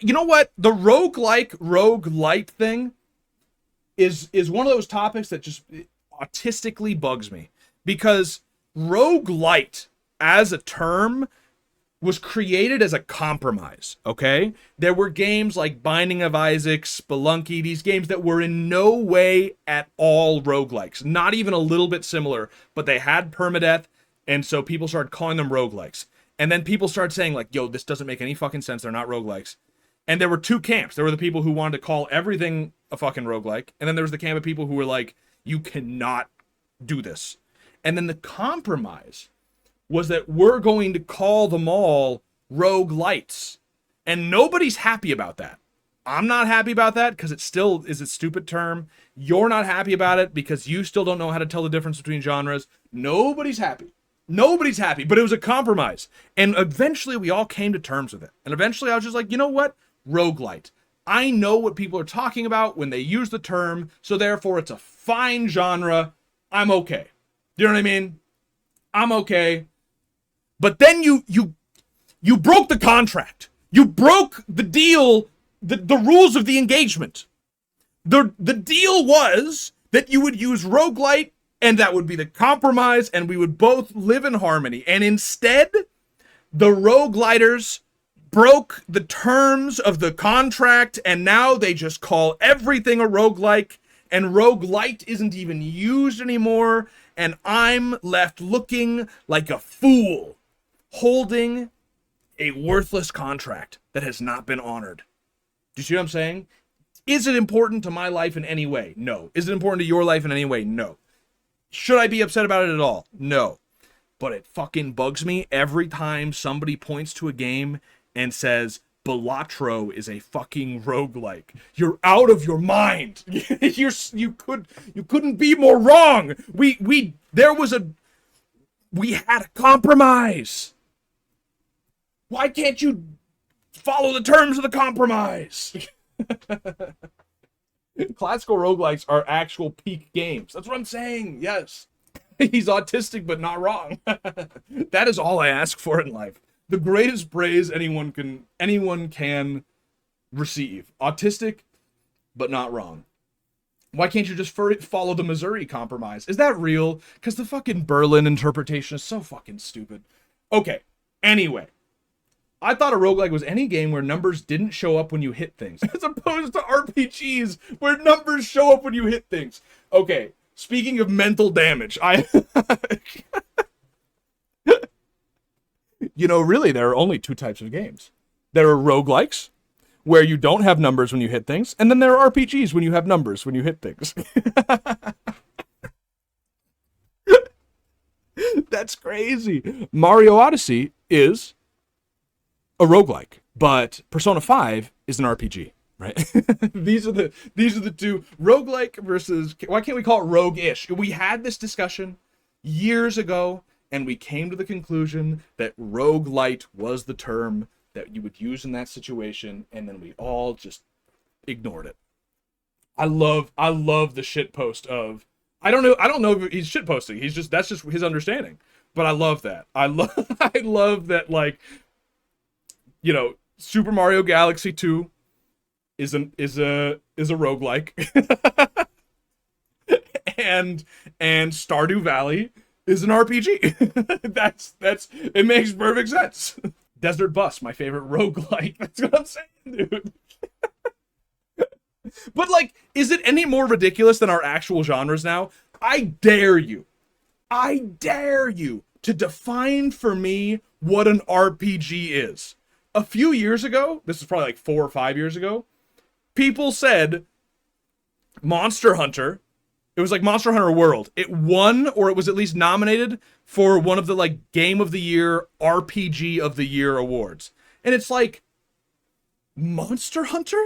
You know what? The roguelite thing is one of those topics that just autistically bugs me, because roguelite as a term was created as a compromise, okay? There were games like Binding of Isaac, Spelunky, these games that were in no way at all roguelikes, not even a little bit similar, but they had permadeath, and so people started calling them roguelikes. And then people started saying, like, yo, this doesn't make any fucking sense, they're not roguelikes. And there were two camps. There were the people who wanted to call everything a fucking roguelike, and then there was the camp of people who were like, you cannot do this. And then the compromise was that we're going to call them all roguelites. And nobody's happy about that. I'm not happy about that because it still is a stupid term. You're not happy about it because you still don't know how to tell the difference between genres. Nobody's happy. Nobody's happy, but it was a compromise. And eventually we all came to terms with it. And eventually I was just like, you know what? Roguelite. I know what people are talking about when they use the term, so therefore it's a fine genre. I'm okay. You know what I mean? I'm okay. But then you broke the contract. You broke the deal, the rules of the engagement. The deal was that you would use roguelite, and that would be the compromise, and we would both live in harmony. And instead, the rogueliters broke the terms of the contract, and now they just call everything a roguelike, and roguelite isn't even used anymore, and I'm left looking like a fool, holding a worthless contract that has not been honored. Do you see what I'm saying? Is it important to my life in any way? No. Is it important to your life in any way? No. Should I be upset about it at all? No. But it fucking bugs me every time somebody points to a game and says, Balatro is a fucking roguelike. You're out of your mind. You couldn't be more wrong. We had a compromise. Why can't you follow the terms of the compromise? Classical roguelikes are actual peak games. That's what I'm saying. Yes. He's autistic, but not wrong. That is all I ask for in life. The greatest praise anyone can receive. Autistic, but not wrong. Why can't you just follow the Missouri Compromise? Is that real? Because the fucking Berlin interpretation is so fucking stupid. Okay, anyway. I thought a roguelike was any game where numbers didn't show up when you hit things, as opposed to RPGs where numbers show up when you hit things. Okay, speaking of mental damage, really, there are only two types of games. There are roguelikes, where you don't have numbers when you hit things, and then there are RPGs when you have numbers when you hit things. That's crazy. Mario Odyssey is a roguelike, but Persona 5 is an RPG, right? These are the two, roguelike versus, why can't we call it rogue-ish? We had this discussion years ago, and we came to the conclusion that roguelite was the term that you would use in that situation, and then we all just ignored it. I love the shitpost of, I don't know if he's shitposting. That's just his understanding. But I love that. I love that, like, Super Mario Galaxy 2 is a roguelike. and Stardew Valley is an RPG. that's it makes perfect sense. Desert Bus, my favorite roguelike. That's what I'm saying, dude. But, like, is it any more ridiculous than our actual genres now? I dare you to define for me what an RPG is. A few years ago, this is probably like 4 or 5 years ago, people said Monster Hunter, it was like Monster Hunter World. It won, or it was at least nominated for one of the, like, Game of the Year, RPG of the Year awards. And it's like, Monster Hunter?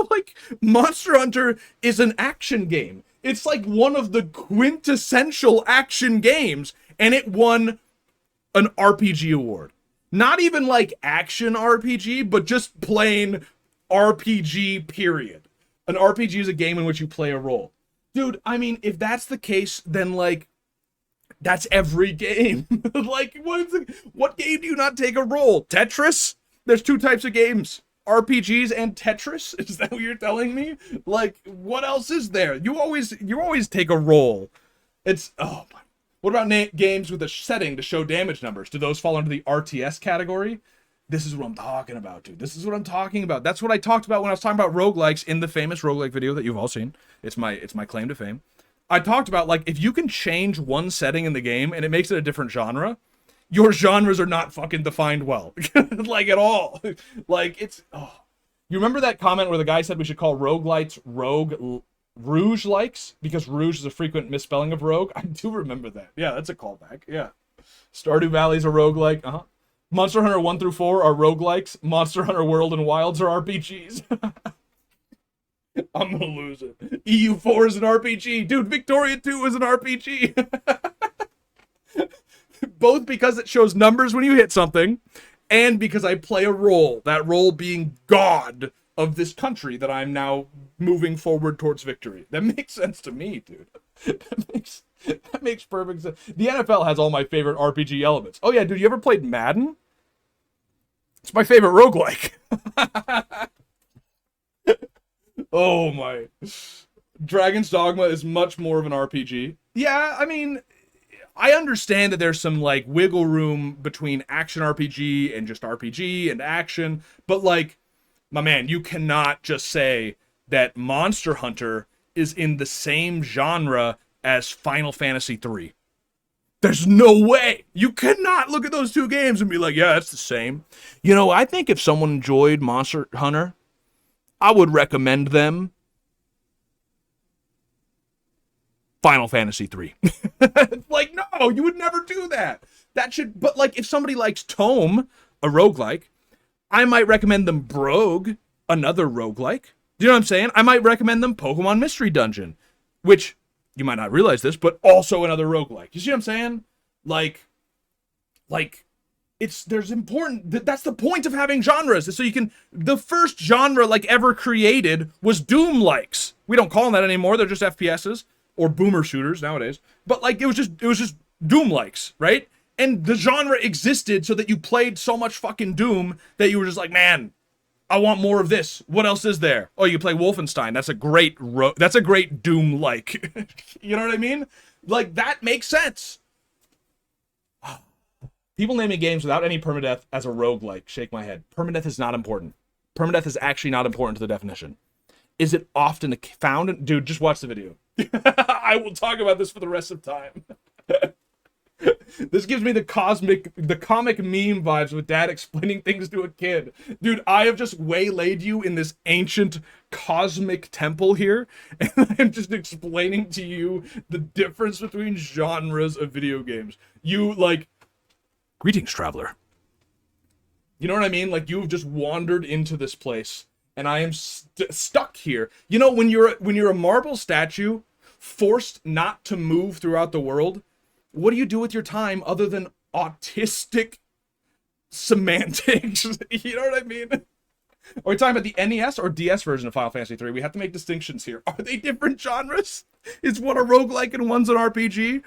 Like, Monster Hunter is an action game. It's like one of the quintessential action games, and it won an RPG award. Not even like action RPG, but just plain RPG, period. An RPG is a game in which you play a role. Dude, I mean, if that's the case, then, like, that's every game. Like, what game do you not take a role? Tetris? There's two types of games. RPGs and Tetris? Is that what you're telling me? Like, what else is there? You always take a roll. It's, oh my. What about games with a setting to show damage numbers? Do those fall under the RTS category? This is what I'm talking about, dude. This is what I'm talking about. That's what I talked about when I was talking about roguelikes in the famous roguelike video that you've all seen. It's my claim to fame. I talked about, like, if you can change one setting in the game and it makes it a different genre, your genres are not fucking defined well. Like, at all. Like, it's, oh. You remember that comment where the guy said we should call roguelites Rouge-likes? Because Rouge is a frequent misspelling of rogue? I do remember that. Yeah, that's a callback. Yeah. Stardew Valley's a roguelike. Uh-huh. Monster Hunter 1 through 4 are roguelikes. Monster Hunter World and Wilds are RPGs. I'm gonna lose it. EU4 is an RPG. Dude, Victoria 2 is an RPG. Both because it shows numbers when you hit something, and because I play a role. That role being God of this country that I'm now moving forward towards victory. That makes sense to me, dude. That makes perfect sense. The NFL has all my favorite RPG elements. Oh yeah, dude, you ever played Madden? It's my favorite roguelike. Oh my. Dragon's Dogma is much more of an RPG. Yeah, I mean, I understand that there's some, like, wiggle room between action RPG and just RPG and action, but, like, my man, you cannot just say that Monster Hunter is in the same genre as Final Fantasy III. There's no way. You cannot look at those two games and be like, yeah, it's the same. You know, I think if someone enjoyed Monster Hunter, I would recommend them Final Fantasy III. Like, no, you would never do that. That should, but, like, if somebody likes Tome, a roguelike, I might recommend them Brogue, another roguelike. Do you know what I'm saying? I might recommend them Pokemon Mystery Dungeon, which, you might not realize this, but also another roguelike. You see what I'm saying? Like, there's important, that's the point of having genres, is so you can, the first genre, like, ever created was Doom-likes. We don't call them that anymore, they're just FPSs, or boomer shooters nowadays. But, like, it was just Doom-likes, right? And the genre existed so that you played so much fucking Doom that you were just like, man, I want more of this. What else is there? Oh, you play Wolfenstein. That's a great Doom-like. You know what I mean? Like, that makes sense. People naming games without any permadeath as a roguelike. Shake my head. Permadeath is not important. Permadeath is actually not important to the definition. Is it often found? Dude, just watch the video. I will talk about this for the rest of time. This gives me the comic meme vibes with dad explaining things to a kid. Dude, I have just waylaid you in this ancient cosmic temple here, and I'm just explaining to you the difference between genres of video games. You, like, greetings, traveler. You know what I mean? Like, you've just wandered into this place, and I am stuck here. You know, when you're a marble statue, forced not to move throughout the world, what do you do with your time other than autistic semantics? You know what I mean? Are we talking about the NES or DS version of Final Fantasy III? We have to make distinctions here. Are they different genres? Is one a roguelike and one's an RPG?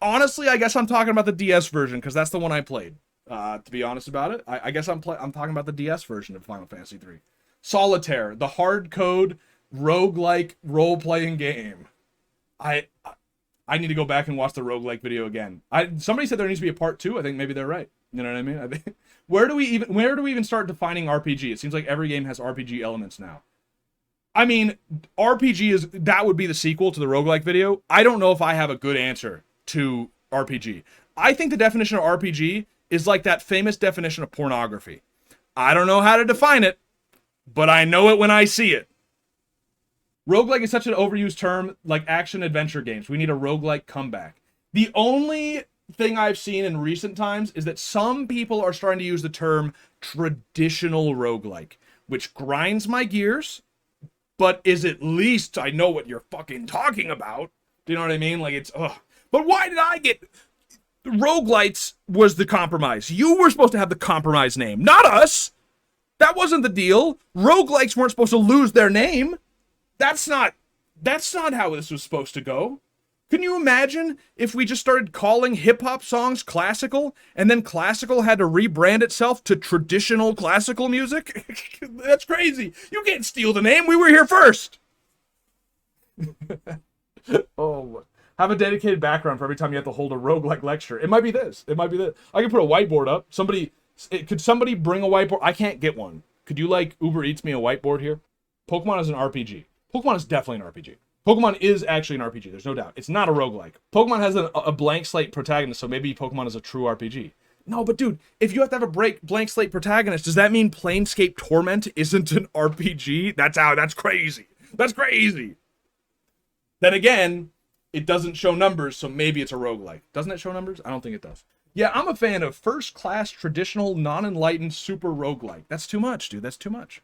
Honestly, I guess I'm talking about the DS version because that's the one I played. To be honest about it, I guess I'm talking about the DS version of Final Fantasy III. Solitaire, the hard code roguelike role-playing game. I need to go back and watch the roguelike video again. Somebody said there needs to be a part 2. I think maybe they're right. You know what I mean? I think, where do we even start defining RPG? It seems like every game has RPG elements now. I mean, RPG that would be the sequel to the roguelike video. I don't know if I have a good answer to RPG. I think the definition of RPG is like that famous definition of pornography. I don't know how to define it, but I know it when I see it. Roguelike is such an overused term, like action-adventure games. We need a roguelike comeback. The only thing I've seen in recent times is that some people are starting to use the term traditional roguelike, which grinds my gears, but is at least I know what you're fucking talking about. Do you know what I mean? Like, it's, ugh. But why did I get... Roguelites was the compromise. You were supposed to have the compromise name, not us. That wasn't the deal. Roguelikes weren't supposed to lose their name. That's not how this was supposed to go. Can you imagine if we just started calling hip-hop songs classical, and then classical had to rebrand itself to traditional classical music? That's crazy. You can't steal the name. We were here first. Oh, have a dedicated background for every time you have to hold a roguelike lecture. It might be this. It might be this. I can put a whiteboard up. Could somebody bring a whiteboard? I can't get one. Could you, like, Uber Eats me a whiteboard here? Pokemon is an RPG. Pokemon is definitely an RPG. Pokemon is actually an RPG. There's no doubt. It's not a roguelike. Pokemon has a blank slate protagonist, so maybe Pokemon is a true RPG. No, but dude, if you have to have a blank slate protagonist, does that mean Planescape Torment isn't an RPG? That's crazy. That's crazy. Then again, it doesn't show numbers, so maybe it's a roguelike. Doesn't it show numbers? I don't think it does. Yeah, I'm a fan of first-class, traditional, non-enlightened, super roguelike. That's too much, dude. That's too much.